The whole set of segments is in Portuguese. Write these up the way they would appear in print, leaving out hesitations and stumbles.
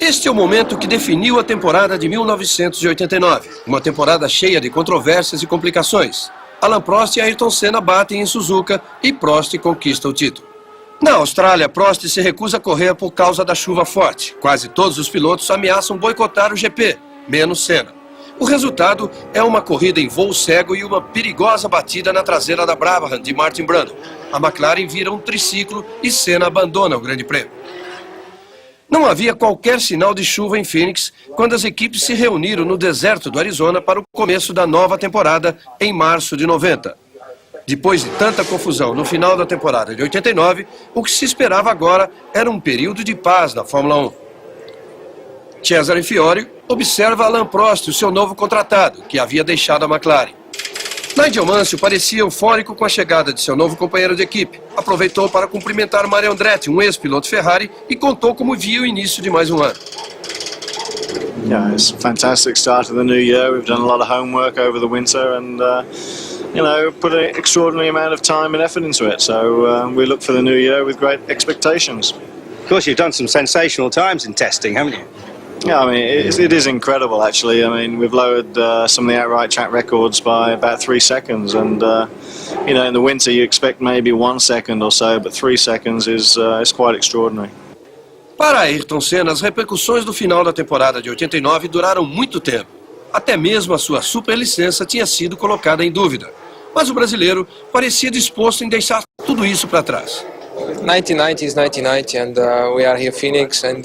Este é o momento que definiu a temporada de 1989, uma temporada cheia de controvérsias e complicações. Alain Prost e Ayrton Senna batem em Suzuka e Prost conquista o título. Na Austrália, Prost se recusa a correr por causa da chuva forte. Quase todos os pilotos ameaçam boicotar o GP, menos Senna. O resultado é uma corrida em voo cego e uma perigosa batida na traseira da Brabham de Martin Brundle. A McLaren vira um triciclo e Senna abandona o Grande Prêmio. Não havia qualquer sinal de chuva em Phoenix quando as equipes se reuniram no deserto do Arizona para o começo da nova temporada em março de 90. Depois de tanta confusão no final da temporada de 89, o que se esperava agora era um período de paz na Fórmula 1. Cesare Fiore observa Alain Prost, o seu novo contratado, que havia deixado a McLaren. Nigel Mansell parecia eufórico com a chegada de seu novo companheiro de equipe. Aproveitou para cumprimentar Mario Andretti, um ex-piloto Ferrari, e contou como via o início de mais um ano. Yeah, it's a fantastic start of the new year. We've done a lot of homework over the winter and, put an extraordinary amount of time and effort into it. So we look for the new year with great expectations. Of course, you've done some sensational times in testing, haven't you? Yeah, I mean, it is incredible, actually. I mean, we've lowered some of the outright track records by about 3 seconds. And, in the winter, you expect maybe 1 second or so, but 3 seconds is quite extraordinary. Para Ayrton Senna, as repercussões do final da temporada de 89 duraram muito tempo. Até mesmo a sua superlicença tinha sido colocada em dúvida. Mas o brasileiro parecia disposto em deixar tudo isso para trás. 1990 is 1990 and we are here Phoenix and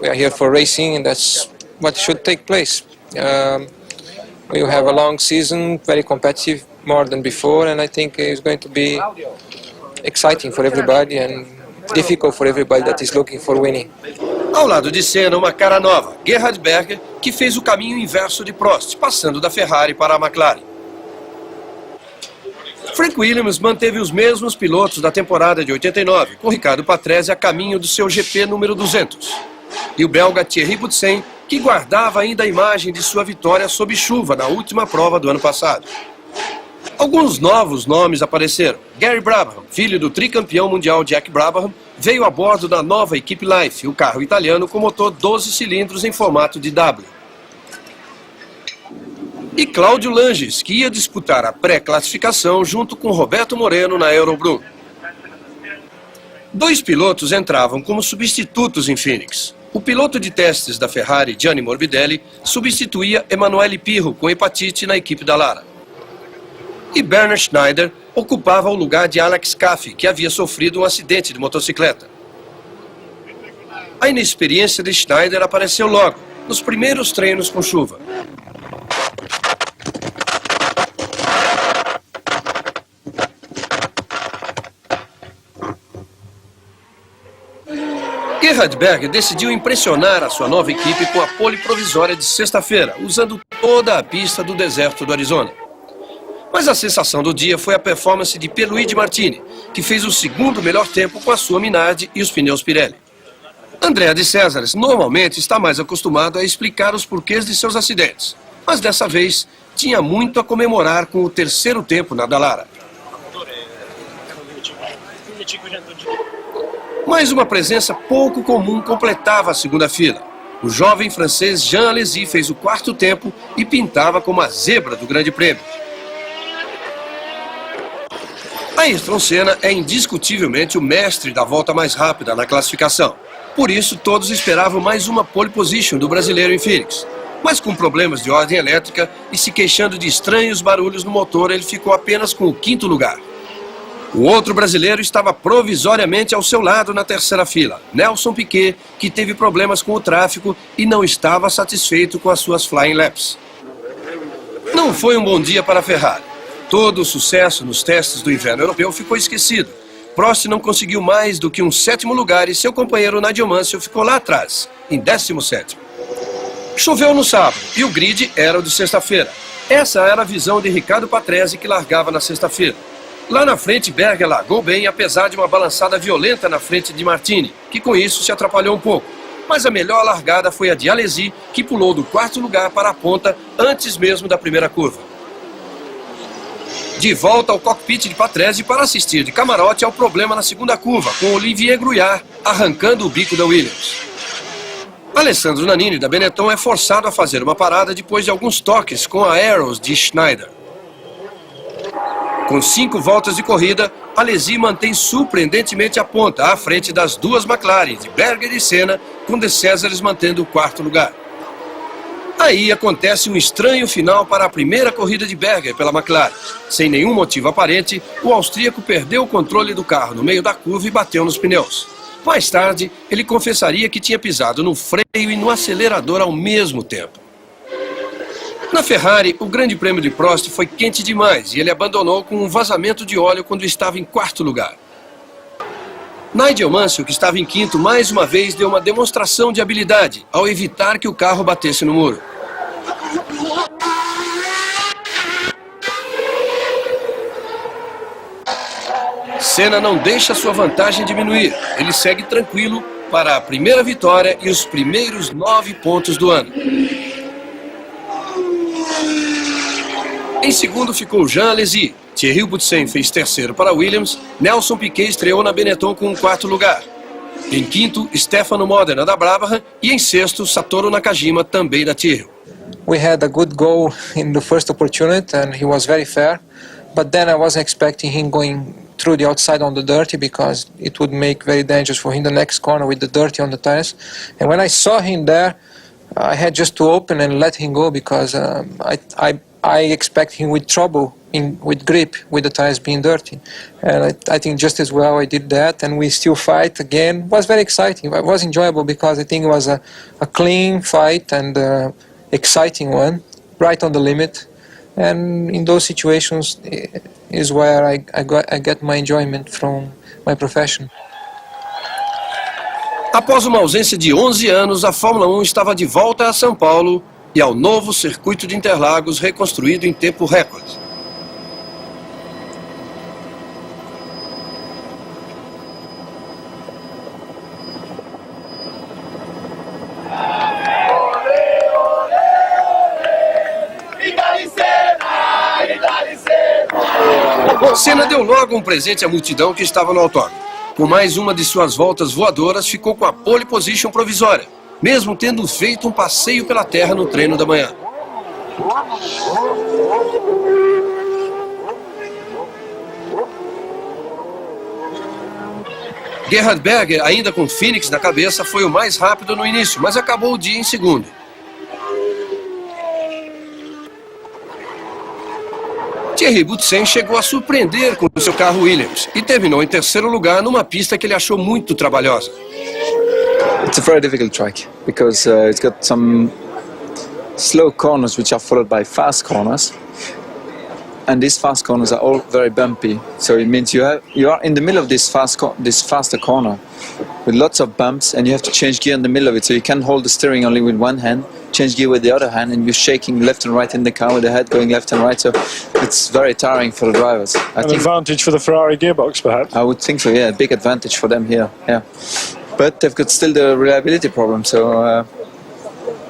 we are here for racing and that's what should take place. We have a long season, very competitive, more than before, and I think it's going to be exciting for everybody and difficult for everybody that is looking for winning. Ao lado de Senna, uma cara nova, Gerhard Berger, que fez o caminho inverso de Prost, passando da Ferrari para a McLaren. Frank Williams manteve os mesmos pilotos da temporada de 89, com Ricardo Patrese a caminho do seu GP número 200. E o belga Thierry Boutsen, que guardava ainda a imagem de sua vitória sob chuva na última prova do ano passado. Alguns novos nomes apareceram. Gary Brabham, filho do tricampeão mundial Jack Brabham, veio a bordo da nova equipe Life, o carro italiano com motor 12 cilindros em formato de W. E Cláudio Langes, que ia disputar a pré-classificação junto com Roberto Moreno na Eurobrum. 2 pilotos entravam como substitutos em Phoenix. O piloto de testes da Ferrari, Gianni Morbidelli, substituía Emanuele Pirro com hepatite na equipe da Lara. E Bernard Schneider ocupava o lugar de Alex Caffey, que havia sofrido um acidente de motocicleta. A inexperiência de Schneider apareceu logo, nos primeiros treinos com chuva. Gerhard Berger decidiu impressionar a sua nova equipe com a pole provisória de sexta-feira, usando toda a pista do deserto do Arizona. Mas a sensação do dia foi a performance de Pierluigi Martini, que fez o segundo melhor tempo com a sua Minardi e os pneus Pirelli. Andrea de Césares normalmente está mais acostumado a explicar os porquês de seus acidentes, mas dessa vez tinha muito a comemorar com o terceiro tempo na Dallara. Mais uma presença pouco comum completava a segunda fila. O jovem francês Jean Alesi fez o quarto tempo e pintava como a zebra do Grande Prêmio. Ayrton Senna é indiscutivelmente o mestre da volta mais rápida na classificação. Por isso, todos esperavam mais uma pole position do brasileiro em Phoenix. Mas com problemas de ordem elétrica e se queixando de estranhos barulhos no motor, ele ficou apenas com o 5º lugar. O outro brasileiro estava provisoriamente ao seu lado na terceira fila, Nelson Piquet, que teve problemas com o tráfego e não estava satisfeito com as suas flying laps. Não foi um bom dia para a Ferrari. Todo o sucesso nos testes do inverno europeu ficou esquecido. Prost não conseguiu mais do que um 7º lugar e seu companheiro Nigel Mansell ficou lá atrás, em 17º. Choveu no sábado e o grid era o de sexta-feira. Essa era a visão de Ricardo Patrese, que largava na sexta-feira. Lá na frente, Berger largou bem, apesar de uma balançada violenta na frente de Martini, que com isso se atrapalhou um pouco. Mas a melhor largada foi a de Alesi, que pulou do 4º lugar para a ponta antes mesmo da primeira curva. De volta ao cockpit de Patrese para assistir de camarote ao problema na segunda curva, com Olivier Grouillard arrancando o bico da Williams. Alessandro Nannini, da Benetton, é forçado a fazer uma parada depois de alguns toques com a Arrows de Schneider. Com 5 voltas de corrida, Alesi mantém surpreendentemente a ponta à frente das duas McLaren, de Berger e Senna, com De Cesares mantendo o 4º lugar. Aí acontece um estranho final para a primeira corrida de Berger pela McLaren. Sem nenhum motivo aparente, o austríaco perdeu o controle do carro no meio da curva e bateu nos pneus. Mais tarde, ele confessaria que tinha pisado no freio e no acelerador ao mesmo tempo. Na Ferrari, o Grande Prêmio de Prost foi quente demais e ele abandonou com um vazamento de óleo quando estava em 4º lugar. Nigel Mansell, que estava em 5º, mais uma vez deu uma demonstração de habilidade ao evitar que o carro batesse no muro. Senna não deixa sua vantagem diminuir. Ele segue tranquilo para a primeira vitória e os primeiros 9 pontos do ano. Em segundo ficou Jean Alesi. Thierry Boutsen fez 3º para Williams. Nelson Piquet estreou na Benetton com um 4º lugar. Em 5º, Stefano Modena da Brabham. E em 6º, Satoru Nakajima, também da Tyrrell. We had a good goal in the first opportunity and he was very fair. But then I wasn't expecting him going through the outside on the dirty because it would make very dangerous for him the next corner with the dirty on the tires. And when I saw him there, I had just to open and let him go because I expect him with trouble with grip with the tires being dirty. And I think just as well I did that and we still fight again. It was very exciting. It was enjoyable because I think it was a clean fight and exciting one, right on the limit. And in those situations is where I get my enjoyment from my profession. Após uma ausência de 11 anos, a Fórmula 1 estava de volta a São Paulo e ao novo circuito de Interlagos reconstruído em tempo recorde. Senna deu logo um presente à multidão que estava no autódromo. Com mais uma de suas voltas voadoras, ficou com a pole position provisória, mesmo tendo feito um passeio pela terra no treino da manhã. Gerhard Berger, ainda com Phoenix na cabeça, foi o mais rápido no início, mas acabou o dia em segundo. Thierry Boutsen chegou a surpreender com o seu carro Williams e terminou em 3º lugar numa pista que ele achou muito trabalhosa. It's a very difficult track because it's got some slow corners which are followed by fast corners, and these fast corners are all very bumpy. So it means you are in the middle of this faster corner with lots of bumps, and you have to change gear in the middle of it. So you can't hold the steering only with one hand, change gear with the other hand, and you're shaking left and right in the car with the head going left and right. So it's very tiring for the drivers. An advantage for the Ferrari gearbox, perhaps? I would think so. Yeah, big advantage for them here. Yeah. But they've got still the reliability problem, so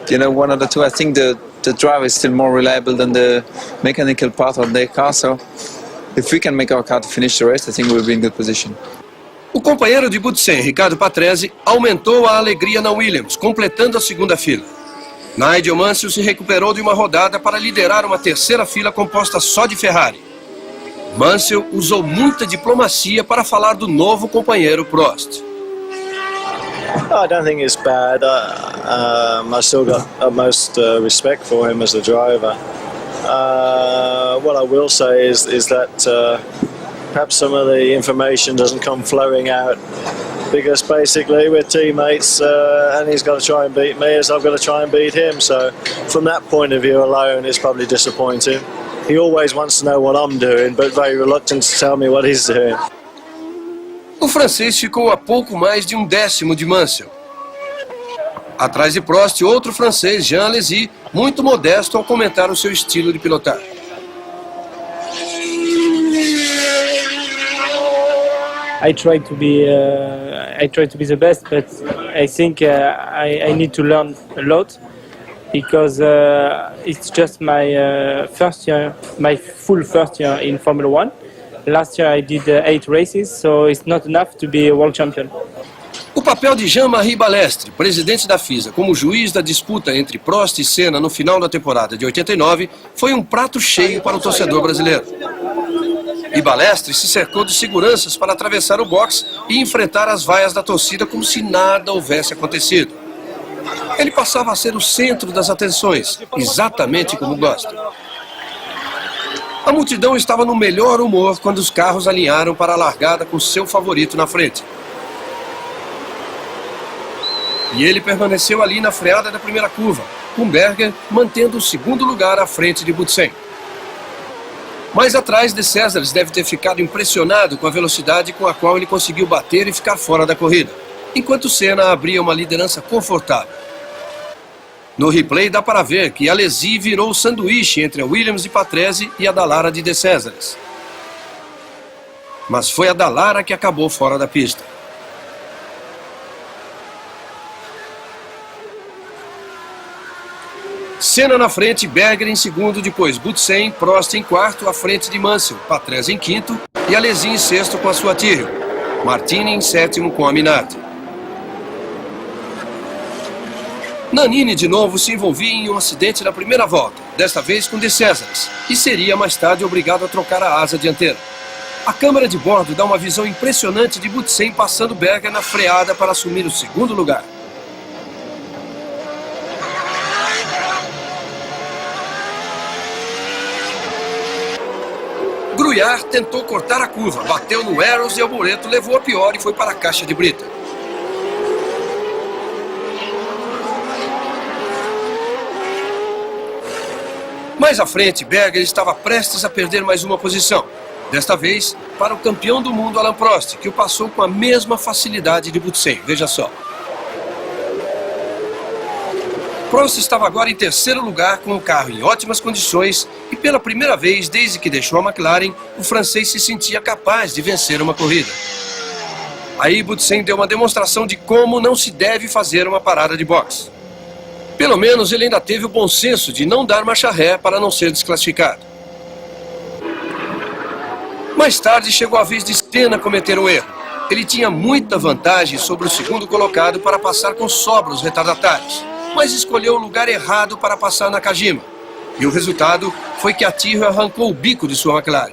one of the two. I think the driver is still more reliable than the mechanical part of their car, so if we can make our car to finish the race, I think we'll be in good position. O companheiro de Boutsen, Ricardo Patrese, aumentou a alegria na Williams, completando a segunda fila. Nigel Mansell se recuperou de uma rodada para liderar uma 3ª fila composta só de Ferrari. Mansell usou muita diplomacia para falar do novo companheiro Prost. I don't think it's bad. I still got utmost respect for him as a driver. What I will say is that perhaps some of the information doesn't come flowing out because basically we're teammates and he's got to try and beat me as I've got to try and beat him. So from that point of view alone, it's probably disappointing. He always wants to know what I'm doing, but very reluctant to tell me what he's doing. O francês ficou a pouco mais de 1/10 de Mansell. Atrás de Prost, outro francês, Jean Alesi, muito modesto ao comentar o seu estilo de pilotar. I try to be the best, but I think I need to learn a lot because it's just my first year, my full first year in Formula One. Last year I did 8 races, so it's not enough to be a world champion. O papel de Jean-Marie Balestre, presidente da FISA, como juiz da disputa entre Prost e Senna no final da temporada de 89, foi um prato cheio para o torcedor brasileiro. E Balestre se cercou de seguranças para atravessar o box e enfrentar as vaias da torcida como se nada houvesse acontecido. Ele passava a ser o centro das atenções, exatamente como gosta. A multidão estava no melhor humor quando os carros alinharam para a largada com seu favorito na frente. E ele permaneceu ali na freada da primeira curva, com Berger mantendo o segundo lugar à frente de Boutsen. Mais atrás, De Cesares deve ter ficado impressionado com a velocidade com a qual ele conseguiu bater e ficar fora da corrida, enquanto Senna abria uma liderança confortável. No replay dá para ver que Alesi virou o sanduíche entre a Williams de Patrese e a Dallara de De Cesares. Mas foi a Dallara que acabou fora da pista. Senna na frente, Berger em segundo, depois Boutsen, Prost em quarto, à frente de Mansell, Patrese em quinto e Alesi em sexto com a sua Tyrrell. Martini em sétimo com a Minardi. Nannini de novo se envolvia em um acidente na primeira volta, desta vez com De Cesares, e seria mais tarde obrigado a trocar a asa dianteira. A câmera de bordo dá uma visão impressionante de Boutsen passando Berger na freada para assumir o segundo lugar. Gruyard tentou cortar a curva, bateu no Arrows e Alboreto levou a pior e foi para a caixa de brita. Mais à frente, Berger estava prestes a perder mais uma posição. Desta vez, para o campeão do mundo Alain Prost, que o passou com a mesma facilidade de Boutsen. Veja só. Prost estava agora em terceiro lugar com o carro em ótimas condições e pela primeira vez desde que deixou a McLaren, o francês se sentia capaz de vencer uma corrida. Aí Boutsen deu uma demonstração de como não se deve fazer uma parada de boxe. Pelo menos ele ainda teve o bom senso de não dar marcha ré para não ser desclassificado. Mais tarde chegou a vez de Senna cometer um erro. Ele tinha muita vantagem sobre o segundo colocado para passar com sobra os retardatários, mas escolheu o lugar errado para passar na Kajima. E o resultado foi que a Tyrrell arrancou o bico de sua McLaren.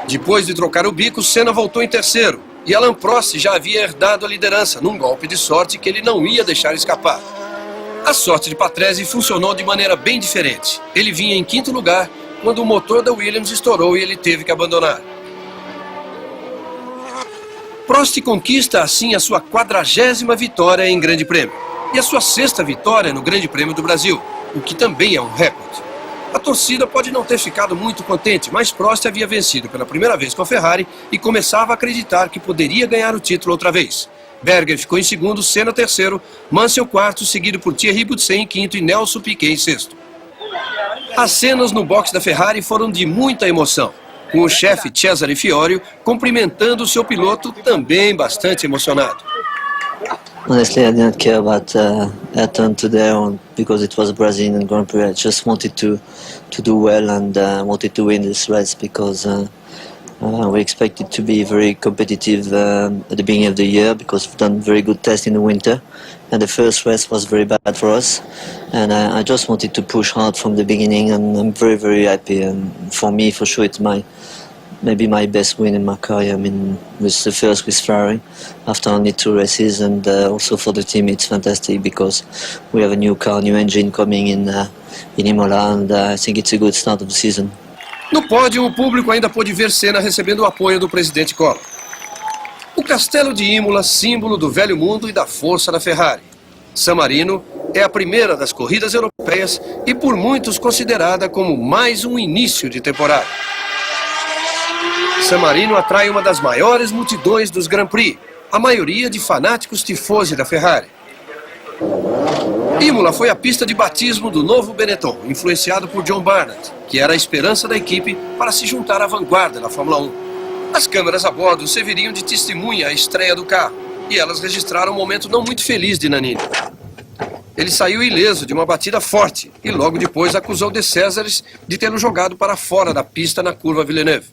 Depois de trocar o bico, Senna voltou em terceiro. E Alain Prost já havia herdado a liderança num golpe de sorte que ele não ia deixar escapar. A sorte de Patrese funcionou de maneira bem diferente. Ele vinha em quinto lugar quando o motor da Williams estourou e ele teve que abandonar. Prost conquista assim a sua 40ª vitória em Grande Prêmio e a sua 6ª vitória no Grande Prêmio do Brasil, o que também é um recorde. A torcida pode não ter ficado muito contente, mas Prost havia vencido pela primeira vez com a Ferrari e começava a acreditar que poderia ganhar o título outra vez. Berger ficou em segundo, Senna terceiro, Mansell quarto, seguido por Thierry Boutsen em quinto e Nelson Piquet em sexto. As cenas no box da Ferrari foram de muita emoção, com o chefe Cesare Fiorio cumprimentando o seu piloto, também bastante emocionado. Honestly, I didn't care about Ayrton today because it was a Brazilian Grand Prix. I just wanted to do well and wanted to win this race because we expected to be very competitive at the beginning of the year because we've done very good tests in the winter and the first race was very bad for us and I just wanted to push hard from the beginning and I'm very, very happy and for me, for sure, it's maybe my best win in my career. I mean, with the first with Ferrari after only 2 races, and also for the team it's fantastic because we have a new car, new engine coming in Imola, and I think it's a good start of the season. No pódio, o público ainda pôde ver Senna recebendo o apoio do presidente Collor. O Castelo de Imola, símbolo do velho mundo e da força da Ferrari. San Marino é a primeira das corridas europeias e por muitos considerada como mais um início de temporada. San Marino atrai uma das maiores multidões dos Grand Prix, a maioria de fanáticos tifosi da Ferrari. Imola foi a pista de batismo do novo Benetton, influenciado por John Barnett, que era a esperança da equipe para se juntar à vanguarda da Fórmula 1. As câmeras a bordo serviriam de testemunha à estreia do carro, e elas registraram um momento não muito feliz de Nannini. Ele saiu ileso de uma batida forte e logo depois acusou De Cesares de tê-lo jogado para fora da pista na curva Villeneuve.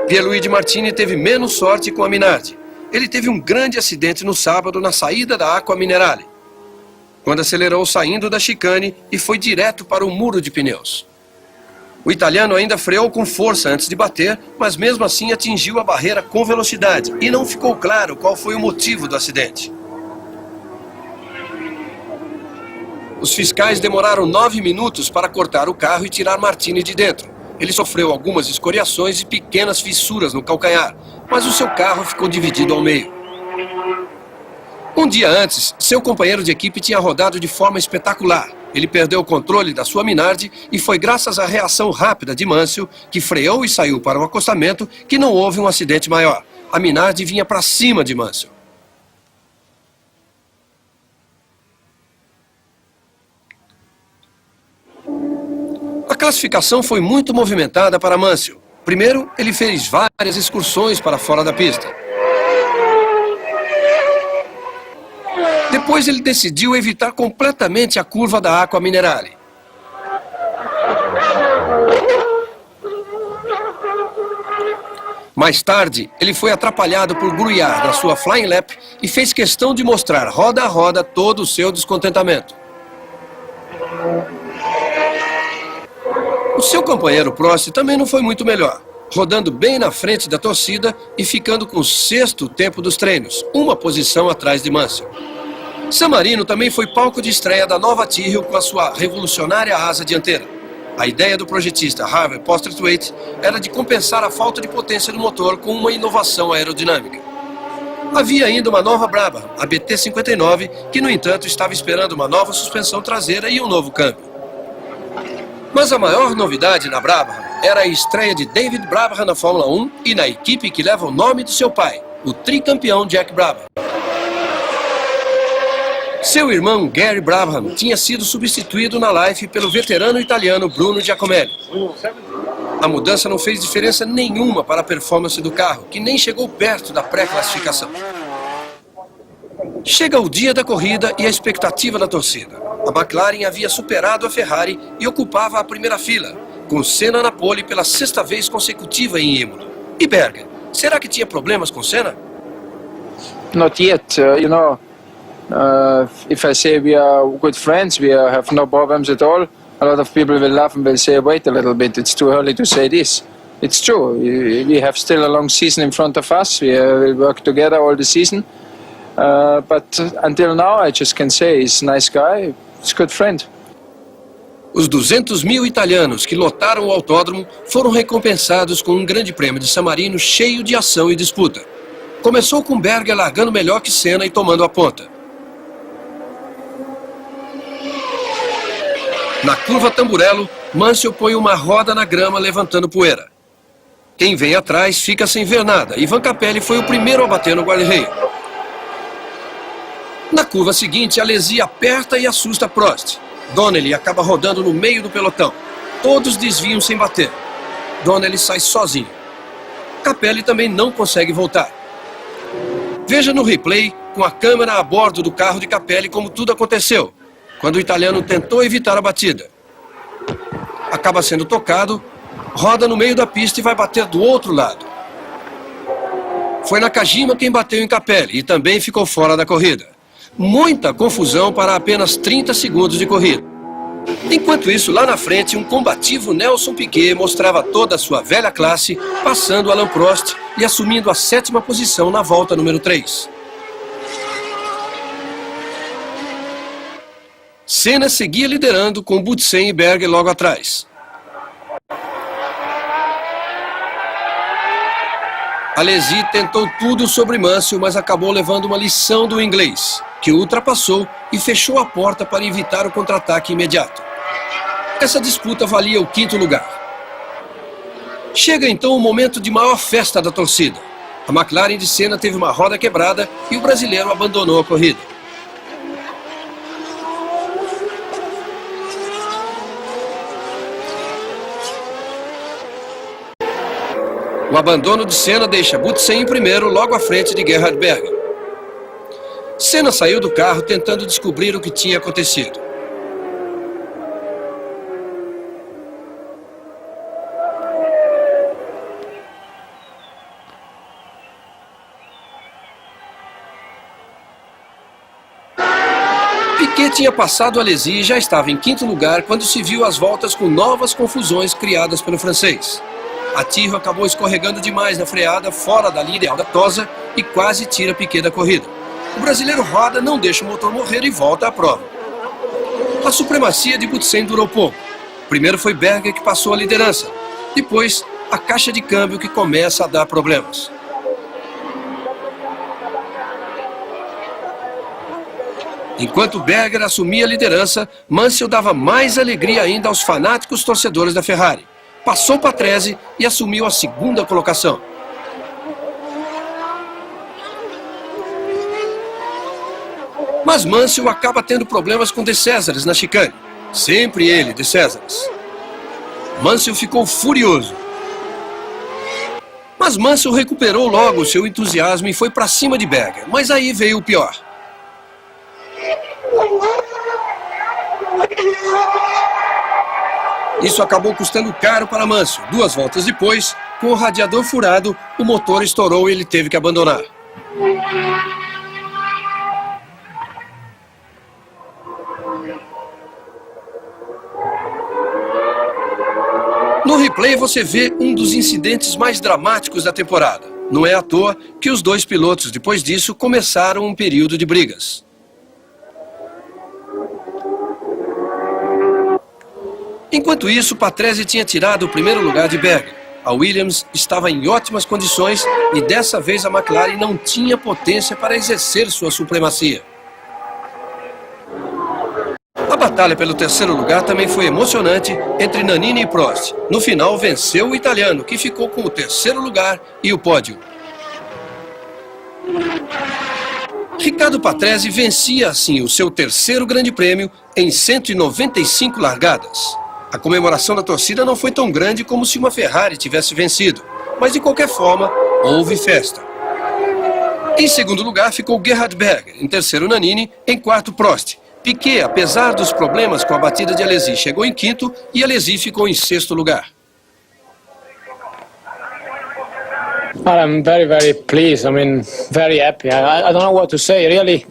Pierluigi Martini teve menos sorte com a Minardi. Ele teve um grande acidente no sábado na saída da Acqua Minerale, quando acelerou saindo da chicane e foi direto para o muro de pneus. O italiano ainda freou com força antes de bater, mas mesmo assim atingiu a barreira com velocidade e não ficou claro qual foi o motivo do acidente. Os fiscais demoraram 9 minutos para cortar o carro e tirar Martini de dentro. Ele sofreu algumas escoriações e pequenas fissuras no calcanhar, mas o seu carro ficou dividido ao meio. Um dia antes, seu companheiro de equipe tinha rodado de forma espetacular. Ele perdeu o controle da sua Minardi e foi graças à reação rápida de Mansell, que freou e saiu para o acostamento, que não houve um acidente maior. A Minardi vinha para cima de Mansell. A classificação foi muito movimentada para Mansell. Primeiro, ele fez várias excursões para fora da pista. Depois ele decidiu evitar completamente a curva da Acqua Minerale. Mais tarde, ele foi atrapalhado por Gruyard na sua Flying Lap e fez questão de mostrar roda a roda todo o seu descontentamento. O seu companheiro Prost também não foi muito melhor, rodando bem na frente da torcida e ficando com o 6º tempo dos treinos, uma posição atrás de Mansell. San Marino também foi palco de estreia da nova Tyrrell com a sua revolucionária asa dianteira. A ideia do projetista Harvey Postlethwaite era de compensar a falta de potência do motor com uma inovação aerodinâmica. Havia ainda uma nova Brabham, a BT-59, que no entanto estava esperando uma nova suspensão traseira e um novo câmbio. Mas a maior novidade na Brabham era a estreia de David Brabham na Fórmula 1 e na equipe que leva o nome do seu pai, o tricampeão Jack Brabham. Seu irmão Gary Brabham tinha sido substituído na Life pelo veterano italiano Bruno Giacomelli. A mudança não fez diferença nenhuma para a performance do carro, que nem chegou perto da pré-classificação. Chega o dia da corrida e a expectativa da torcida. A McLaren havia superado a Ferrari e ocupava a primeira fila, com Senna na pole pela 6ª vez consecutiva em Imola. E Berger, será que tinha problemas com Senna? Not yet, if I say we are good friends, we have no problems at all, a lot of people will laugh and will say, wait a little bit, it's too early to say this. It's true, we have still a long season in front of us, we will work together all the season. But until now, I just can say he's a nice guy, he's a good friend. Os 200.000 italianos que lotaram o autódromo foram recompensados com um grande prêmio de San Marino cheio de ação e disputa. Começou com Berger largando melhor que Senna e tomando a ponta. Na curva Tamburello, Mansell põe uma roda na grama levantando poeira. Quem vem atrás fica sem ver nada e Van Capelli foi o primeiro a bater no guarda-reio. Na curva seguinte, Alesi aperta e assusta Prost. Donnelly acaba rodando no meio do pelotão. Todos desviam sem bater. Donnelly sai sozinho. Capelli também não consegue voltar. Veja no replay, com a câmera a bordo do carro de Capelli, como tudo aconteceu, quando o italiano tentou evitar a batida. Acaba sendo tocado, roda no meio da pista e vai bater do outro lado. Foi Nakajima quem bateu em Capelli e também ficou fora da corrida. Muita confusão para apenas 30 segundos de corrida. Enquanto isso, lá na frente, um combativo Nelson Piquet mostrava toda a sua velha classe, passando Alain Prost e assumindo a 7ª posição na volta número 3. Senna seguia liderando com Boutsen e Berger logo atrás. Alesi tentou tudo sobre Mansell, mas acabou levando uma lição do inglês, que o ultrapassou e fechou a porta para evitar o contra-ataque imediato. Essa disputa valia o 5º lugar. Chega então o momento de maior festa da torcida. A McLaren de Senna teve uma roda quebrada e o brasileiro abandonou a corrida. O abandono de Senna deixa Boutsen em primeiro, logo à frente de Gerhard Berger. Senna saiu do carro tentando descobrir o que tinha acontecido. tinha passado Alesi e já estava em quinto lugar quando se viu as voltas com novas confusões criadas pelo francês. A Tyrrell acabou escorregando demais na freada, fora da linha ideal da tosa, e quase tira Piquet da corrida. O brasileiro roda, não deixa o motor morrer e volta à prova. A supremacia de Boutsen durou pouco. Primeiro foi Berger que passou a liderança. Depois, a caixa de câmbio que começa a dar problemas. Enquanto Berger assumia a liderança, Mansell dava mais alegria ainda aos fanáticos torcedores da Ferrari. Passou Patrese e assumiu a segunda colocação. Mas Mansell acaba tendo problemas com De Cesares na chicane. Sempre ele, De Cesares. Mansell ficou furioso. Mas Mansell recuperou logo seu entusiasmo e foi para cima de Berger. Mas aí veio o pior. Isso acabou custando caro para Mansell. 2 voltas depois, com o radiador furado, o motor estourou e ele teve que abandonar. No replay você vê um dos incidentes mais dramáticos da temporada. Não é à toa que os dois pilotos, depois disso, começaram um período de brigas. Enquanto isso, Patrese tinha tirado o primeiro lugar de Berger. A Williams estava em ótimas condições e dessa vez a McLaren não tinha potência para exercer sua supremacia. A batalha pelo terceiro lugar também foi emocionante entre Nannini e Prost. No final, venceu o italiano, que ficou com o terceiro lugar e o pódio. Riccardo Patrese vencia assim o seu terceiro grande prêmio em 195 largadas. A comemoração da torcida não foi tão grande como se uma Ferrari tivesse vencido, mas de qualquer forma, houve festa. Em segundo lugar ficou Gerhard Berger, em terceiro Nannini, em quarto Prost. Piquet, apesar dos problemas com a batida de Alesi, chegou em quinto e Alesi ficou em sexto lugar. Well, I'm very, very pleased. I mean, very happy. I don't know what to say. Really,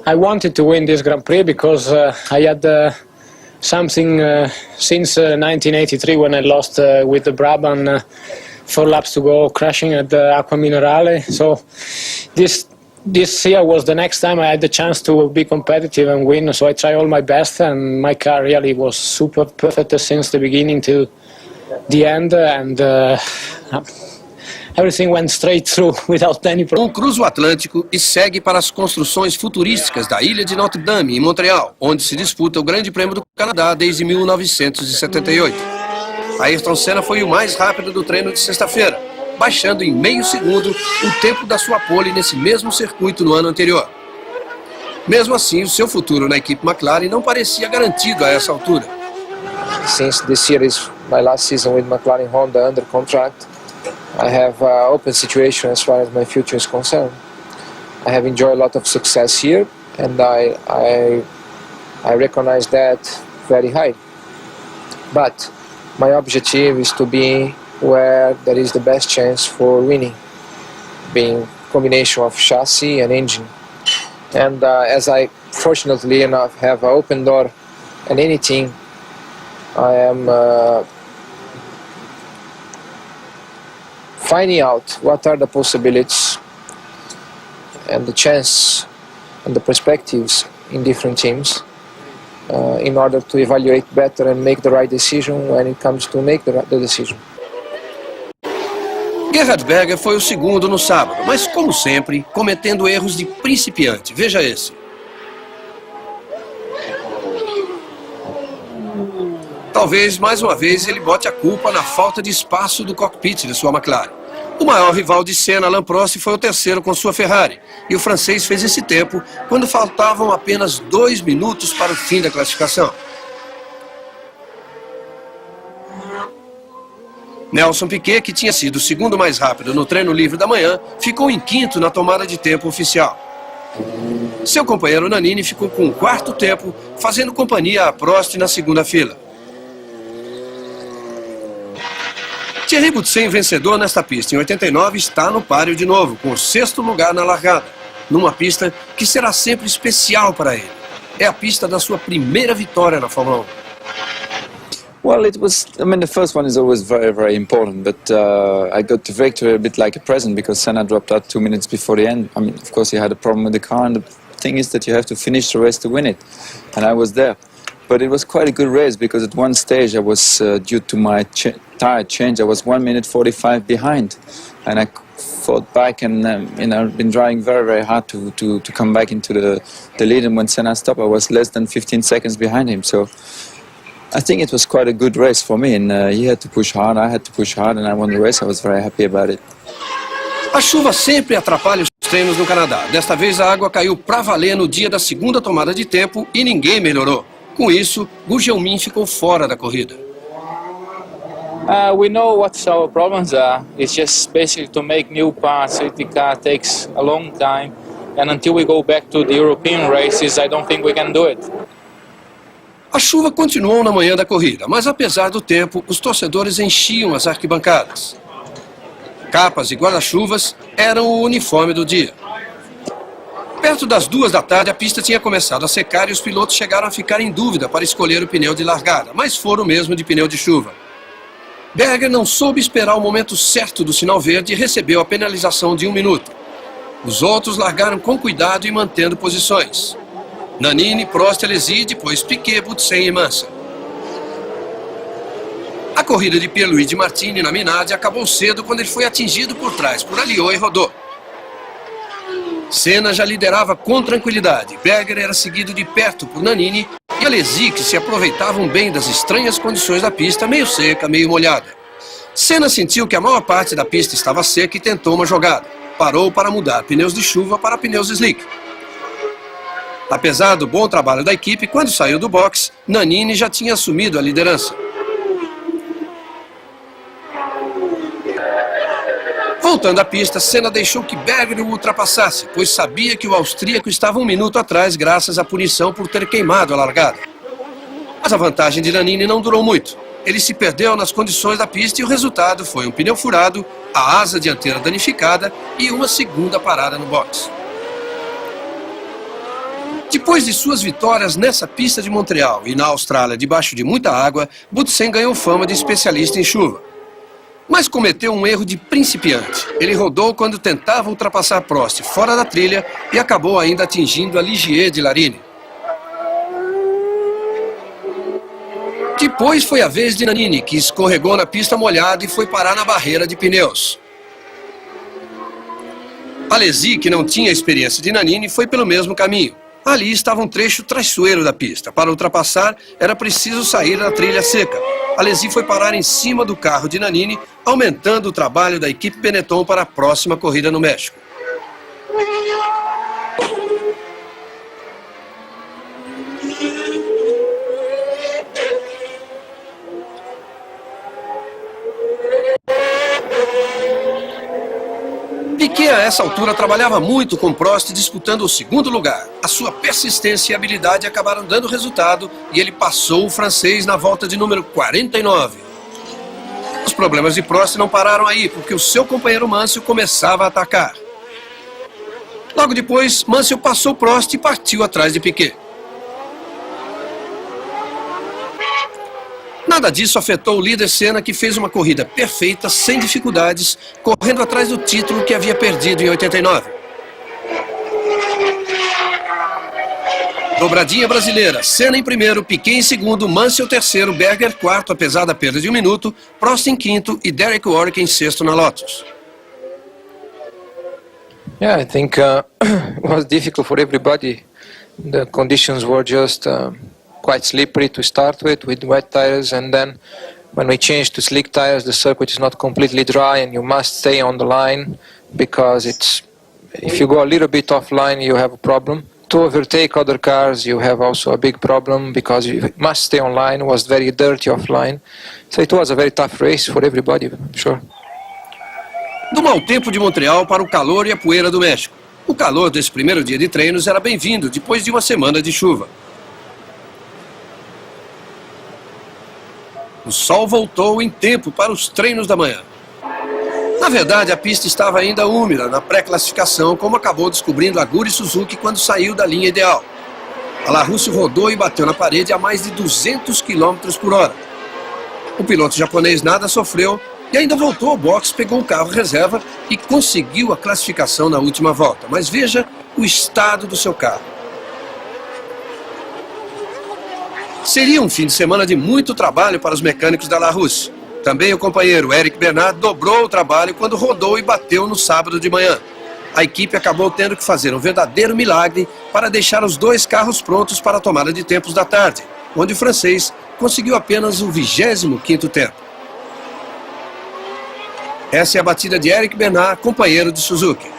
I wanted to win this Grand Prix because I had something since 1983 when I lost with the Brabham 4 laps to go, crashing at the Acqua Minerale. So this year was the next time I had the chance to be competitive and win. So I tried all my best, and my car really was super perfect since the beginning to the end, and everything went straight through without any problem. Cruza o Atlântico e segue para as construções futurísticas da Ilha de Notre Dame, em Montreal, onde se disputa o Grande Prêmio do Canadá desde 1978. Ayrton Senna foi o mais rápido do treino de sexta-feira, baixando em meio segundo o tempo da sua pole nesse mesmo circuito no ano anterior. Mesmo assim, o seu futuro na equipe McLaren não parecia garantido a essa altura. Since this year is my last season with McLaren Honda under contract, I have an open situation as far as my future is concerned. I have enjoyed a lot of success here, and I recognize that very high. But my objective is to be where there is the best chance for winning, being combination of chassis and engine. And as I fortunately enough have an open door in any team, I am finding out what are the possibilities and the chance and the perspectives in different teams in order to evaluate better and make the right decision when it comes to make the decision. Gerhard Berger foi o segundo no sábado, mas como sempre, cometendo erros de principiante. Veja esse. Talvez, mais uma vez, ele bote a culpa na falta de espaço do cockpit de sua McLaren. O maior rival de Senna, Alain Prost, foi o terceiro com sua Ferrari. E o francês fez esse tempo quando faltavam apenas 2 minutos para o fim da classificação. Nelson Piquet, que tinha sido o segundo mais rápido no treino livre da manhã, ficou em quinto na tomada de tempo oficial. Seu companheiro Nannini ficou com o quarto tempo, fazendo companhia a Prost na segunda fila. Thierry Boutsen, vencedor nesta pista em 89, está no páreo de novo, com o 6º lugar na largada, numa pista que será sempre especial para ele. é a pista da sua primeira vitória na Fórmula 1. Well, it was, I mean, the first one is always very, very important, but I got the victory a bit like a present because Senna dropped out 2 minutes before the end. I mean, of course, he had a problem with the car, and the thing is that you have to finish the race to win it, and I was there. But it was quite a good race because at one stage I was, due to my tire change, I was 1 minute 45 behind, and I fought back and I've been trying very, very hard to come back into the lead, and when Senna stopped I was less than 15 seconds behind him. So I think it was quite a good race for me, and he had to push hard, I had to push hard, and I won the race. I was very happy about it. A chuva sempre atrapalha os treinos no Canadá. Desta vez a água caiu pra valer no dia da segunda tomada de tempo e ninguém melhorou. Com isso, Gu Jiumin ficou fora da corrida. We know what our problems are. It's just basically to make new parts. The car takes a long time, and until we go back to the European races, I don't think we can do it. A chuva continuou na manhã da corrida, mas apesar do tempo, os torcedores enchiam as arquibancadas. Capas e guarda-chuvas eram o uniforme do dia. Perto das 2 da tarde, a pista tinha começado a secar e os pilotos chegaram a ficar em dúvida para escolher o pneu de largada, mas foram mesmo de pneu de chuva. Berger não soube esperar o momento certo do sinal verde e recebeu a penalização de 1 minuto. Os outros largaram com cuidado e mantendo posições. Nannini, Prost, Alesi, depois Piquet, Boutsen e Mansell. A corrida de Pierluigi Martini na Minardi acabou cedo quando ele foi atingido por trás por Alliot e rodou. Senna já liderava com tranquilidade. Berger era seguido de perto por Nannini e Alesi, que se aproveitavam bem das estranhas condições da pista, meio seca, meio molhada. Senna sentiu que a maior parte da pista estava seca e tentou uma jogada. Parou para mudar pneus de chuva para pneus slick. Apesar do bom trabalho da equipe, quando saiu do box, Nannini já tinha assumido a liderança. Voltando à pista, Senna deixou que Berger o ultrapassasse, pois sabia que o austríaco estava 1 minuto atrás graças à punição por ter queimado a largada. Mas a vantagem de Nannini não durou muito. Ele se perdeu nas condições da pista e o resultado foi um pneu furado, a asa dianteira danificada e uma segunda parada no box. Depois de suas vitórias nessa pista de Montreal e na Austrália debaixo de muita água, Boutsen ganhou fama de especialista em chuva. Mas cometeu um erro de principiante. Ele rodou quando tentava ultrapassar Prost fora da trilha e acabou ainda atingindo a Ligier de Larine. Depois foi a vez de Nannini, que escorregou na pista molhada e foi parar na barreira de pneus. Alesi, que não tinha experiência de Nannini, foi pelo mesmo caminho. Ali estava um trecho traiçoeiro da pista. Para ultrapassar, era preciso sair da trilha seca. Alesi foi parar em cima do carro de Nannini, aumentando o trabalho da equipe Benetton para a próxima corrida no México. Piquet, a essa altura, trabalhava muito com Prost disputando o 2º lugar. A sua persistência e habilidade acabaram dando resultado e ele passou o francês na volta de número 49. Os problemas de Prost não pararam aí, porque o seu companheiro Mansell começava a atacar. Logo depois, Mansell passou Prost e partiu atrás de Piquet. Nada disso afetou o líder Senna, que fez uma corrida perfeita, sem dificuldades, correndo atrás do título que havia perdido em 89. Dobradinha brasileira, Senna em primeiro, Piquet em segundo, Mansell terceiro, Berger quarto, apesar da perda de 1 minuto, Prost em quinto e Derek Warwick em sexto na Lotus. Yeah, I think it was difficult for everybody. The conditions were just quite slippery to start with wet tires, and then when we changed to slick tires, the circuit is not completely dry and you must stay on the line, because if you go a little bit offline you have a problem. To overtake other cars you have also a big problem, because you must stay online. It was very dirty offline, so it was a very tough race for everybody, I'm sure. Do mau tempo de Montreal para o calor e a poeira do México. O calor desse primeiro dia de treinos era bem-vindo depois de uma semana de chuva. O sol voltou em tempo para os treinos da manhã. Na verdade, a pista estava ainda úmida na pré-classificação, como acabou descobrindo Aguri Suzuki quando saiu da linha ideal. Alain Prost rodou e bateu na parede a mais de 200 km por hora. O piloto japonês nada sofreu e ainda voltou ao box, pegou o carro reserva e conseguiu a classificação na última volta. Mas veja o estado do seu carro. Seria um fim de semana de muito trabalho para os mecânicos da Alain Prost. Também o companheiro Eric Bernard dobrou o trabalho quando rodou e bateu no sábado de manhã. A equipe acabou tendo que fazer um verdadeiro milagre para deixar os dois carros prontos para a tomada de tempos da tarde, onde o francês conseguiu apenas o 25º tempo. Essa é a batida de Eric Bernard, companheiro de Suzuki.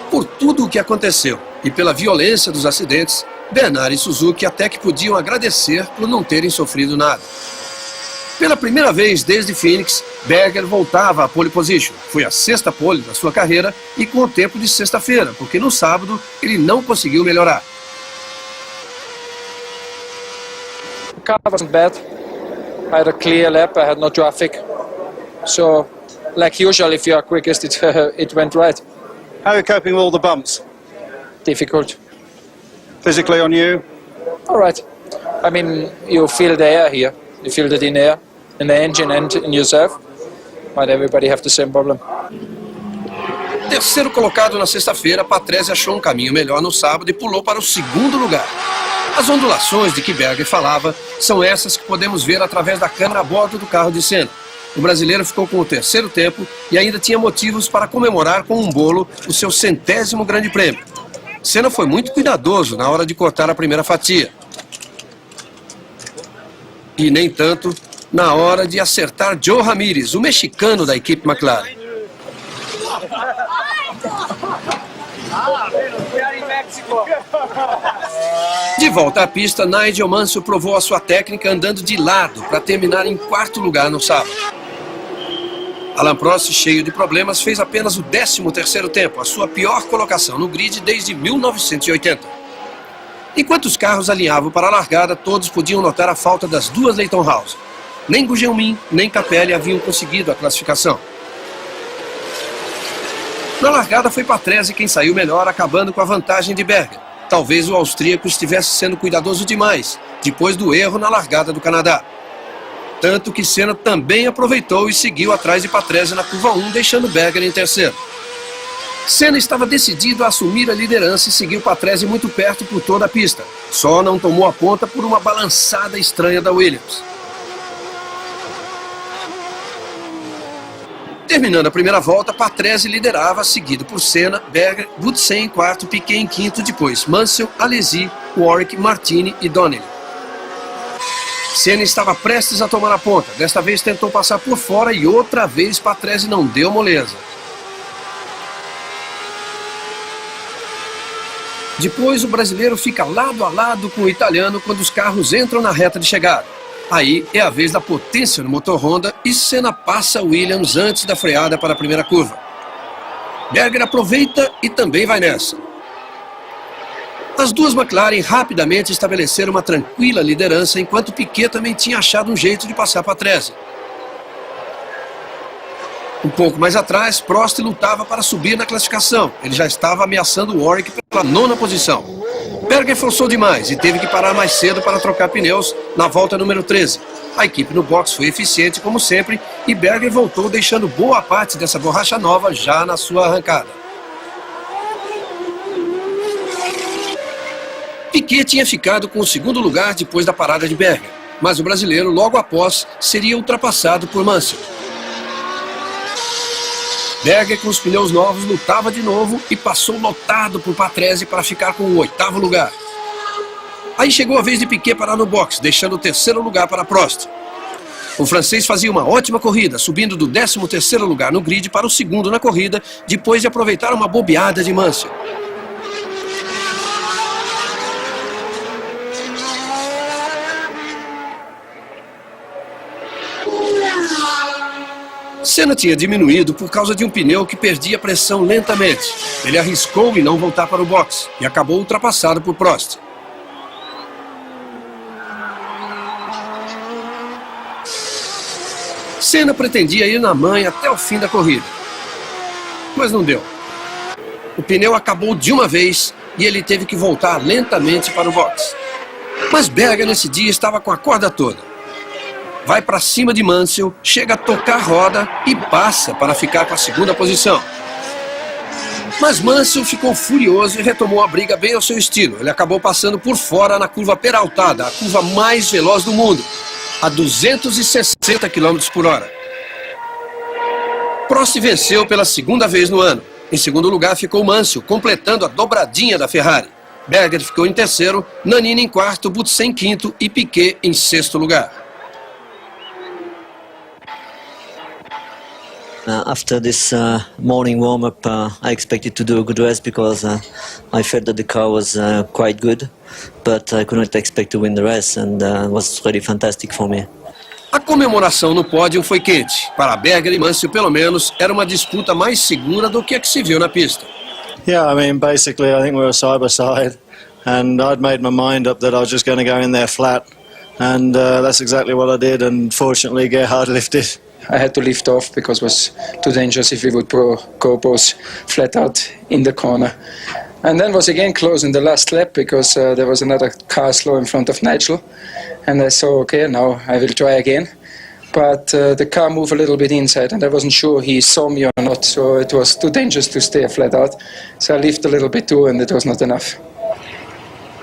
Por tudo o que aconteceu e pela violência dos acidentes, Bernard e Suzuki até que podiam agradecer por não terem sofrido nada. Pela primeira vez desde Phoenix, Berger voltava à pole position. Foi a 6ª pole da sua carreira e com o tempo de sexta-feira, porque no sábado ele não conseguiu melhorar. The car wasn't bad. I had a clear lap, I had no traffic. So, like usual, if you are quickest, it went right. How are you coping with all the bumps? Difficult. Physically on you? All right. I mean, you feel the air here. You feel it in air, in the engine and in yourself. But everybody have the same problem. Terceiro colocado na sexta-feira, Patrese achou um caminho melhor no sábado e pulou para o 2º lugar. As ondulações de que Berger falava são essas que podemos ver através da câmera a bordo do carro de Senna. O brasileiro ficou com o 3º tempo e ainda tinha motivos para comemorar com um bolo o seu 100º grande prêmio. Senna foi muito cuidadoso na hora de cortar a primeira fatia. E nem tanto na hora de acertar Joe Ramírez, o mexicano da equipe McLaren. De volta à pista, Nigel Mansell provou a sua técnica andando de lado para terminar em 4º lugar no sábado. Alain Prost, cheio de problemas, fez apenas o 13º tempo, a sua pior colocação no grid desde 1980. Enquanto os carros alinhavam para a largada, todos podiam notar a falta das duas Leyton House. Nem Gugelmin, nem Capelli haviam conseguido a classificação. Na largada foi Patrese quem saiu melhor, acabando com a vantagem de Berger. Talvez o austríaco estivesse sendo cuidadoso demais, depois do erro na largada do Canadá. Tanto que Senna também aproveitou e seguiu atrás de Patrese na curva 1, deixando Berger em terceiro. Senna estava decidido a assumir a liderança e seguiu Patrese muito perto por toda a pista. Só não tomou a ponta por uma balançada estranha da Williams. Terminando a primeira volta, Patrese liderava, seguido por Senna, Berger, Boutsen em 4º, Piquet em 5º, depois Mansell, Alesi, Warwick, Martini e Donnelly. Senna estava prestes a tomar a ponta. Desta vez tentou passar por fora e outra vez Patrese não deu moleza. Depois o brasileiro fica lado a lado com o italiano quando os carros entram na reta de chegada. Aí é a vez da potência no motor Honda e Senna passa Williams antes da freada para a primeira curva. Berger aproveita e também vai nessa. As duas McLaren rapidamente estabeleceram uma tranquila liderança, enquanto Piquet também tinha achado um jeito de passar Patrese. Um pouco mais atrás, Prost lutava para subir na classificação. Ele já estava ameaçando Warwick pela 9ª posição. Berger forçou demais e teve que parar mais cedo para trocar pneus na volta número 13. A equipe no box foi eficiente como sempre e Berger voltou deixando boa parte dessa borracha nova já na sua arrancada. Piquet tinha ficado com o 2º lugar depois da parada de Berger, mas o brasileiro logo após seria ultrapassado por Mansell. Berger, com os pneus novos, lutava de novo e passou lotado por Patrese para ficar com o 8º lugar. Aí chegou a vez de Piquet parar no box, deixando o 3º lugar para Prost. O francês fazia uma ótima corrida, subindo do 13º lugar no grid para o 2º na corrida, depois de aproveitar uma bobeada de Mansell. Senna tinha diminuído por causa de um pneu que perdia pressão lentamente. Ele arriscou em não voltar para o box e acabou ultrapassado por Prost. Senna pretendia ir na manha até o fim da corrida, mas não deu. O pneu acabou de uma vez e ele teve que voltar lentamente para o box. Mas Berger nesse dia estava com a corda toda. Vai para cima de Mansell, chega a tocar a roda e passa para ficar com a segunda posição. Mas Mansell ficou furioso e retomou a briga bem ao seu estilo. Ele acabou passando por fora na curva peraltada, a curva mais veloz do mundo, a 260 km por hora. Prost venceu pela segunda vez no ano. Em segundo lugar ficou Mansell, completando a dobradinha da Ferrari. Berger ficou em terceiro, Nannini em quarto, Butsen em quinto e Piquet em sexto lugar. After this morning warm-up, I expected to do a good race because I felt that the car was quite good, but I could not expect to win the race, and it was really fantastic for me. A comemoração no pódio foi quente. Para Berger e Mansell, pelo menos, era uma disputa mais segura do que a que se viu na pista. Yeah, I mean, basically, I think we were side by side, and I'd made my mind up that I was just going to go in there flat, and that's exactly what I did, and fortunately Gerhard lifted. I had to lift off because it was too dangerous if we would go both flat out in the corner. And then was again close in the last lap because there was another car slow in front of Nigel. And I saw, okay, now I will try again. But the car moved a little bit inside and I wasn't sure he saw me or not, so it was too dangerous to stay flat out. So I lifted a little bit too and it was not enough.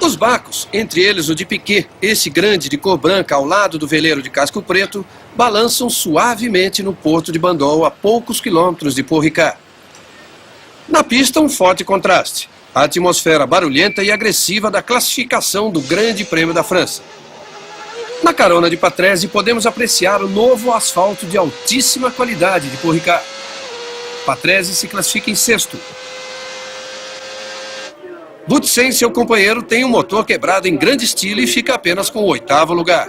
Os barcos, entre eles o de Piquet, esse grande de cor branca ao lado do veleiro de casco preto, balançam suavemente no porto de Bandol a poucos quilômetros de Paul Ricard. Na pista, um forte contraste. A atmosfera barulhenta e agressiva da classificação do Grande Prêmio da França. Na carona de Patrese, podemos apreciar o novo asfalto de altíssima qualidade de Paul Ricard. Patrese se classifica em sexto. Butsen, seu companheiro, tem um motor quebrado em grande estilo e fica apenas com o oitavo lugar.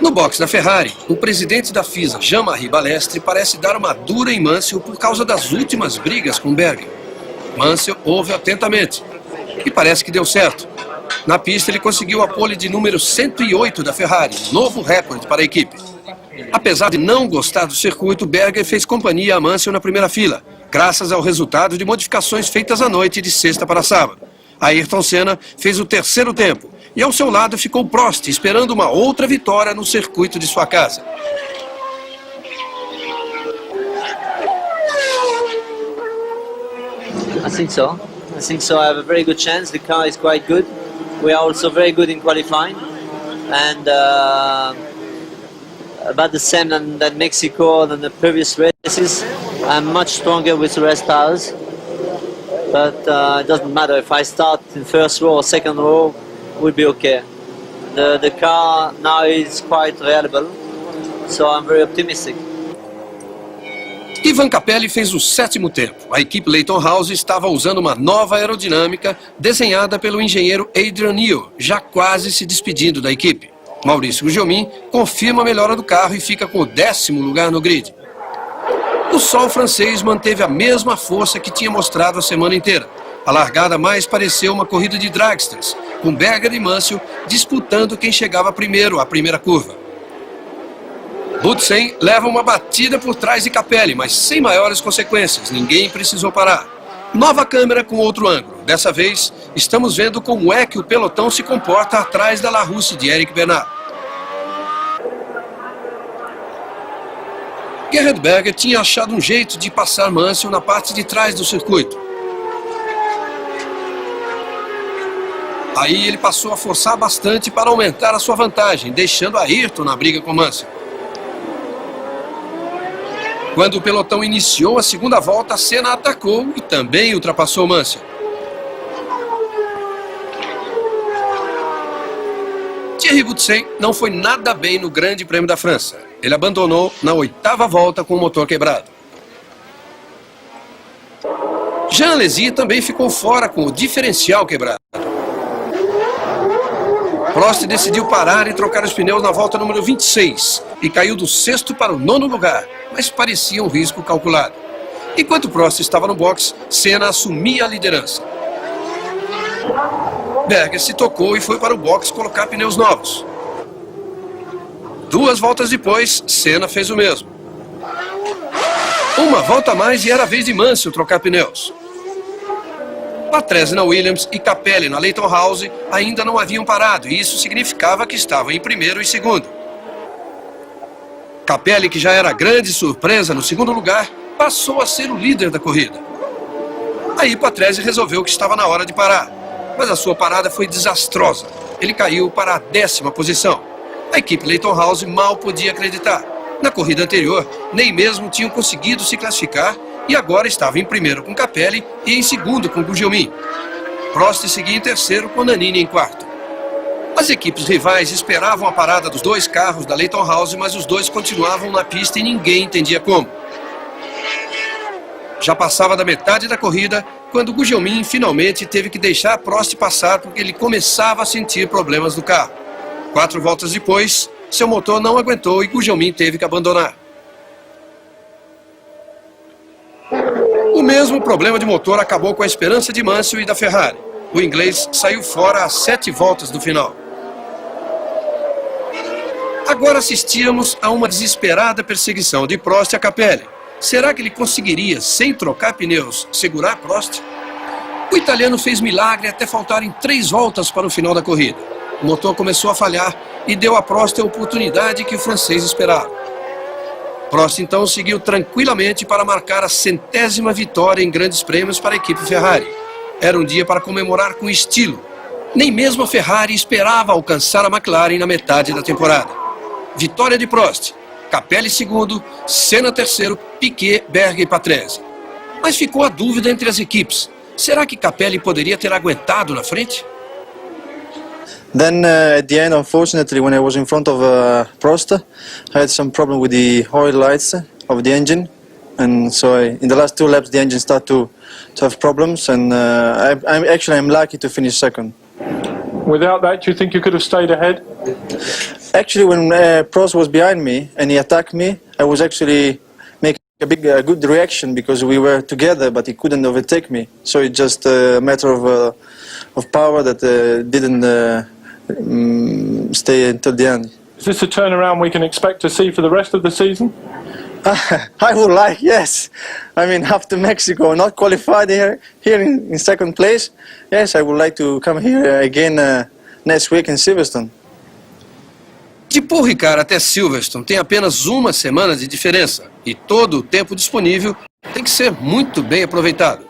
No box da Ferrari, o presidente da FISA, Jean-Marie Balestre, parece dar uma dura em Mansell por causa das últimas brigas com Berger. Mansell ouve atentamente e parece que deu certo. Na pista ele conseguiu a pole de número 108 da Ferrari, novo recorde para a equipe. Apesar de não gostar do circuito, Berger fez companhia a Mansell na primeira fila, graças ao resultado de modificações feitas à noite de sexta para sábado. Ayrton Senna fez o terceiro tempo e ao seu lado ficou Prost, esperando uma outra vitória no circuito de sua casa. I think so. I have a very good chance. The car is quite good. We are also very good in qualifying, and about the same than Mexico than the previous races. I'm much stronger with the rest tires, but it doesn't matter if I start in first row or second row, we'll be okay. The car now is quite reliable, so I'm very optimistic. Ivan Capelli fez o sétimo tempo. A equipe Leyton House estava usando uma nova aerodinâmica desenhada pelo engenheiro Adrian Newell, já quase se despedindo da equipe. Maurício Gugelmin confirma a melhora do carro e fica com o 10º lugar no grid. O sol francês manteve a mesma força que tinha mostrado a semana inteira. A largada mais pareceu uma corrida de dragsters, com Berger e Mansell disputando quem chegava primeiro à primeira curva. Butsen leva uma batida por trás de Capelli, mas sem maiores consequências, ninguém precisou parar. Nova câmera com outro ângulo. Dessa vez, estamos vendo como é que o pelotão se comporta atrás da Larousse de Eric Bernard. Gerhard Berger tinha achado um jeito de passar Mansell na parte de trás do circuito. Aí ele passou a forçar bastante para aumentar a sua vantagem, deixando Ayrton na briga com Mansell. Quando o pelotão iniciou a segunda volta, Senna atacou e também ultrapassou Mansell. Thierry Butsen não foi nada bem no Grande Prêmio da França. Ele abandonou na 8ª volta com o motor quebrado. Jean Alesi também ficou fora com o diferencial quebrado. Prost decidiu parar e trocar os pneus na volta número 26 e caiu do 6º para o 9º lugar, mas parecia um risco calculado. Enquanto Prost estava no box, Senna assumia a liderança. Berger se tocou e foi para o box colocar pneus novos. 2 voltas depois, Senna fez o mesmo. Uma volta a mais e era a vez de Mansell trocar pneus. Patrese na Williams e Capelli na Leyton House ainda não haviam parado, e isso significava que estavam em primeiro e segundo. Capelli, que já era grande surpresa no segundo lugar, passou a ser o líder da corrida. Aí Patrese resolveu que estava na hora de parar, mas a sua parada foi desastrosa. Ele caiu para a 10ª posição. A equipe Leyton House mal podia acreditar. Na corrida anterior, nem mesmo tinham conseguido se classificar e agora estava em primeiro com Capelli e em segundo com Gugelmin. Prost seguia em terceiro com Nannini em quarto. As equipes rivais esperavam a parada dos 2 carros da Leyton House, mas os dois continuavam na pista e ninguém entendia como. Já passava da metade da corrida quando Gugelmin finalmente teve que deixar Prost passar porque ele começava a sentir problemas no carro. 4 voltas depois, seu motor não aguentou e Gugelmin teve que abandonar. O mesmo problema de motor acabou com a esperança de Mansell e da Ferrari. O inglês saiu fora às 7 voltas do final. Agora assistíamos a uma desesperada perseguição de Prost a Capelli. Será que ele conseguiria, sem trocar pneus, segurar Prost? O italiano fez milagre até faltarem 3 voltas para o final da corrida. O motor começou a falhar e deu a Prost a oportunidade que o francês esperava. Prost então seguiu tranquilamente para marcar a 100ª vitória em grandes prêmios para a equipe Ferrari. Era um dia para comemorar com estilo. Nem mesmo a Ferrari esperava alcançar a McLaren na metade da temporada. Vitória de Prost, Capelli segundo, Senna terceiro, Piquet, Berger e Patrese. Mas ficou a dúvida entre as equipes. Será que Capelli poderia ter aguentado na frente? Then at the end, unfortunately, when I was in front of Prost, I had some problem with the oil lights of the engine, and so in the last 2 laps the engine started to have problems, and I'm lucky to finish second. Without that, do you think you could have stayed ahead? Actually, when Prost was behind me and he attacked me, I was actually making a good reaction because we were together, but he couldn't overtake me. So it's just a matter of power that didn't stay until the end. Is this a turnaround we can expect to see for the rest of the season? I would like, yes. I mean, after Mexico, not qualified here in second place, yes, I would like to come here again next week in Silverstone. De Paul Ricard até Silverstone tem apenas 1 semana de diferença e todo o tempo disponível tem que ser muito bem aproveitado.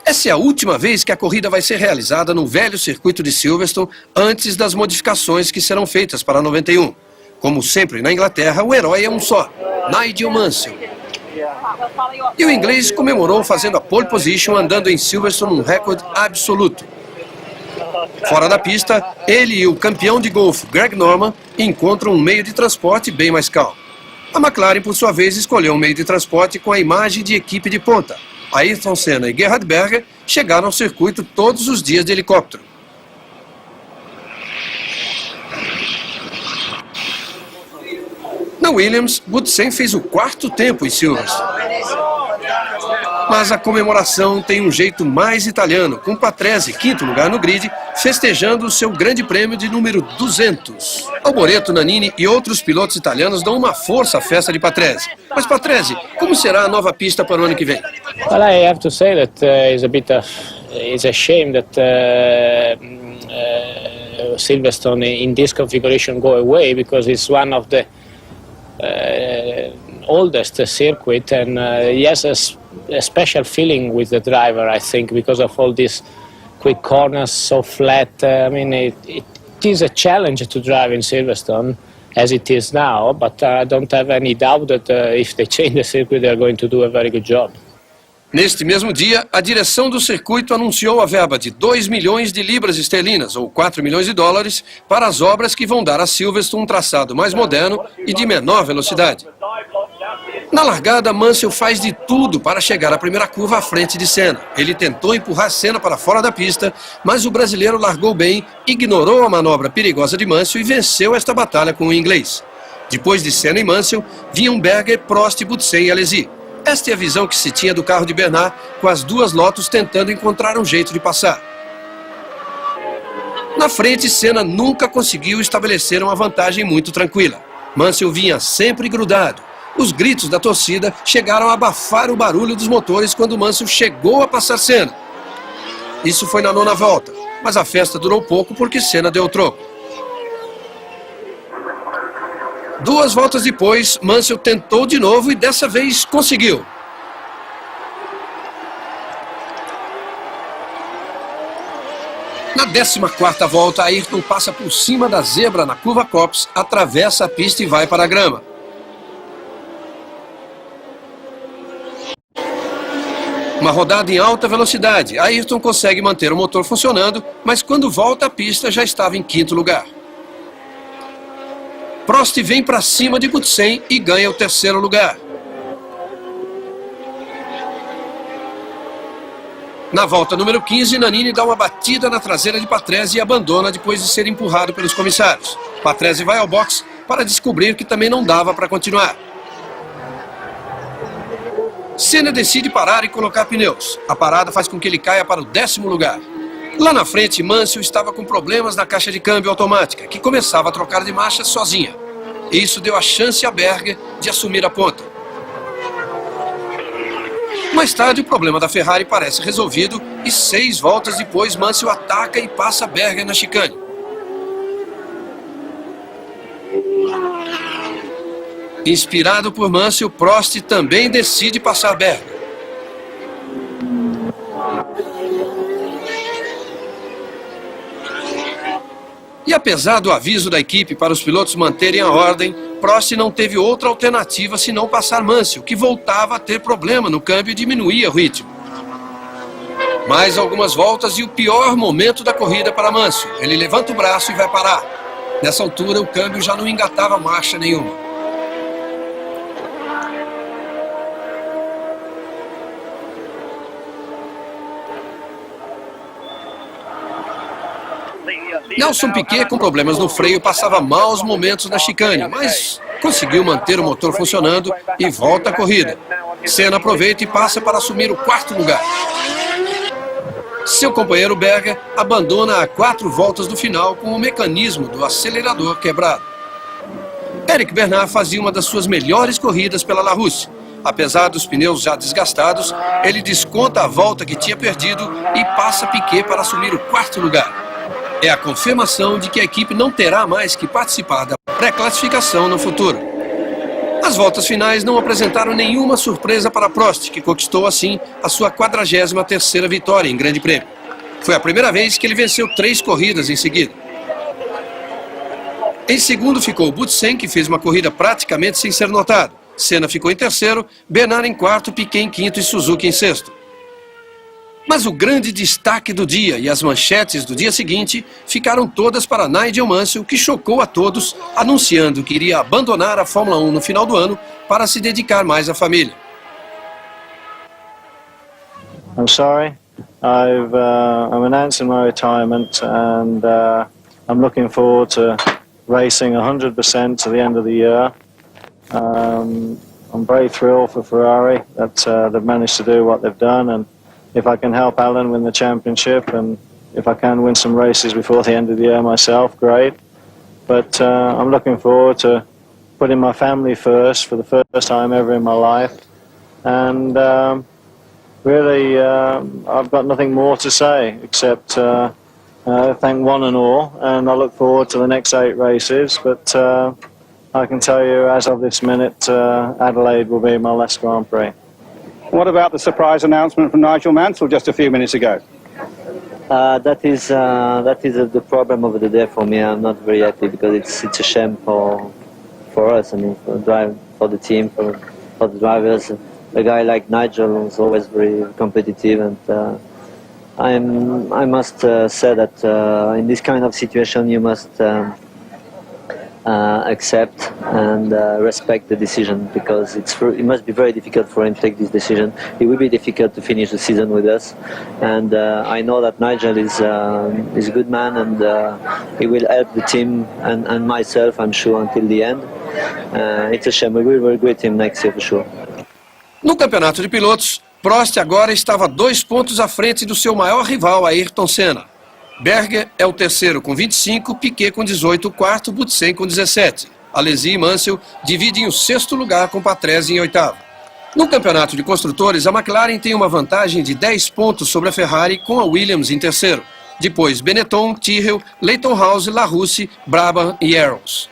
Essa é a última vez que a corrida vai ser realizada no velho circuito de Silverstone antes das modificações que serão feitas para 91. Como sempre na Inglaterra, o herói é um só, Nigel Mansell. E o inglês comemorou fazendo a pole position andando em Silverstone um recorde absoluto. Fora da pista, ele e o campeão de golfe Greg Norman encontram um meio de transporte bem mais calmo. A McLaren, por sua vez, escolheu um meio de transporte com a imagem de equipe de ponta. Ayrton Senna e Gerhard Berger chegaram ao circuito todos os dias de helicóptero. Na Williams, Boutsen fez o 4º tempo em Silverstone. Mas a comemoração tem um jeito mais italiano, com Patrese, 5º lugar no grid, festejando o seu grande prêmio de número 200. Alboreto, Nannini e outros pilotos italianos dão uma força à festa de Patrese. Mas Patrese, como será a nova pista para o ano que vem? Well, I have to say that it's a shame that Silverstone in this configuration go away because it's one of the oldest circuit and he has a special feeling with the driver, I think, because of all these quick corners, so flat. I mean, it is a challenge to drive in Silverstone as it is now, but I don't have any doubt that if they change the circuit, they're going to do a very good job. Neste mesmo dia, a direção do circuito anunciou a verba de 2 milhões de libras esterlinas, ou 4 milhões de dólares, para as obras que vão dar a Silverstone um traçado mais moderno e de menor velocidade. Na largada, Mansell faz de tudo para chegar à primeira curva à frente de Senna. Ele tentou empurrar Senna para fora da pista, mas o brasileiro largou bem, ignorou a manobra perigosa de Mansell e venceu esta batalha com o inglês. Depois de Senna e Mansell, vinham Berger, Prost, Boutsen e Alesi. Esta é a visão que se tinha do carro de Bernard, com as 2 Lotus tentando encontrar um jeito de passar. Na frente, Senna nunca conseguiu estabelecer uma vantagem muito tranquila. Mansell vinha sempre grudado. Os gritos da torcida chegaram a abafar o barulho dos motores quando Mansell chegou a passar Senna. Isso foi na 9ª volta, mas a festa durou pouco porque Senna deu o troco. 2 voltas depois, Mansell tentou de novo e dessa vez conseguiu. Na 14ª volta, Ayrton passa por cima da zebra na curva Copse, atravessa a pista e vai para a grama. Uma rodada em alta velocidade, Ayrton consegue manter o motor funcionando, mas quando volta à pista já estava em 5º lugar. Prost vem para cima de Butsen e ganha o 3º lugar. Na volta número 15, Nannini dá uma batida na traseira de Patrese e abandona depois de ser empurrado pelos comissários. Patrese vai ao box para descobrir que também não dava para continuar. Senna decide parar e colocar pneus. A parada faz com que ele caia para o 10º lugar. Lá na frente, Mansell estava com problemas na caixa de câmbio automática, que começava a trocar de marcha sozinha. Isso deu a chance a Berger de assumir a ponta. Mais tarde, o problema da Ferrari parece resolvido e 6 voltas depois, Mansell ataca e passa Berger na chicane. Inspirado por Mansell, Prost também decide passar Berger. E apesar do aviso da equipe para os pilotos manterem a ordem, Prost não teve outra alternativa senão passar Mansell, que voltava a ter problema no câmbio e diminuía o ritmo. Mais algumas voltas e o pior momento da corrida para Mansell. Ele levanta o braço e vai parar. Nessa altura, o câmbio já não engatava marcha nenhuma. Nelson Piquet, com problemas no freio, passava maus momentos na chicane, mas conseguiu manter o motor funcionando e volta à corrida. Senna aproveita e passa para assumir o 4º lugar. Seu companheiro Berger abandona a 4 voltas do final com o mecanismo do acelerador quebrado. Eric Bernard fazia uma das suas melhores corridas pela La Rousse. Apesar dos pneus já desgastados, ele desconta a volta que tinha perdido e passa Piquet para assumir o 4º lugar. É a confirmação de que a equipe não terá mais que participar da pré-classificação no futuro. As voltas finais não apresentaram nenhuma surpresa para Prost, que conquistou assim a sua 43ª vitória em Grande Prêmio. Foi a primeira vez que ele venceu 3 corridas em seguida. Em segundo ficou Butsen, que fez uma corrida praticamente sem ser notado. Senna ficou em 3º, Bernard em 4º, Piquet em 5º e Suzuki em 6º. Mas o grande destaque do dia e as manchetes do dia seguinte ficaram todas para Nigel Mansell, que chocou a todos, anunciando que iria abandonar a Fórmula 1 no final do ano para se dedicar mais à família. I'm sorry. I'm announcing my retirement and I'm looking forward to racing 100% to the end of the year. I'm very thrilled for Ferrari that they've managed to do what they've done, and if I can help Alan win the championship and if I can win some races before the end of the year myself, great. But I'm looking forward to putting my family first for the first time ever in my life. And really, I've got nothing more to say except thank one and all. And I look forward to the next 8 races. But I can tell you, as of this minute, Adelaide will be my last Grand Prix. What about the surprise announcement from Nigel Mansell just a few minutes ago? That is the problem of the day for me. I'm not very happy because it's a shame for us. I mean, for the team, for the drivers. A guy like Nigel is always very competitive, and I must say that in this kind of situation you must accept and respect the decision, because it must be very difficult for him to take this decision. It will be difficult to finish the season with us, and I know that Nigel is a good man, and he will help the team and myself, I'm sure, until the end. It's a shame. We will regret him next year for sure. No campeonato de pilotos, Prost agora estava 2 pontos à frente do seu maior rival, Ayrton Senna. Berger é o terceiro com 25, Piquet com 18, o quarto, Butsen com 17. Alesi e Mansell dividem o 6º lugar com Patrese em 8º. No campeonato de construtores, a McLaren tem uma vantagem de 10 pontos sobre a Ferrari, com a Williams em 3º. Depois Benetton, Tyrrell, Leyton House, LaRousse, Brabham e Arrows.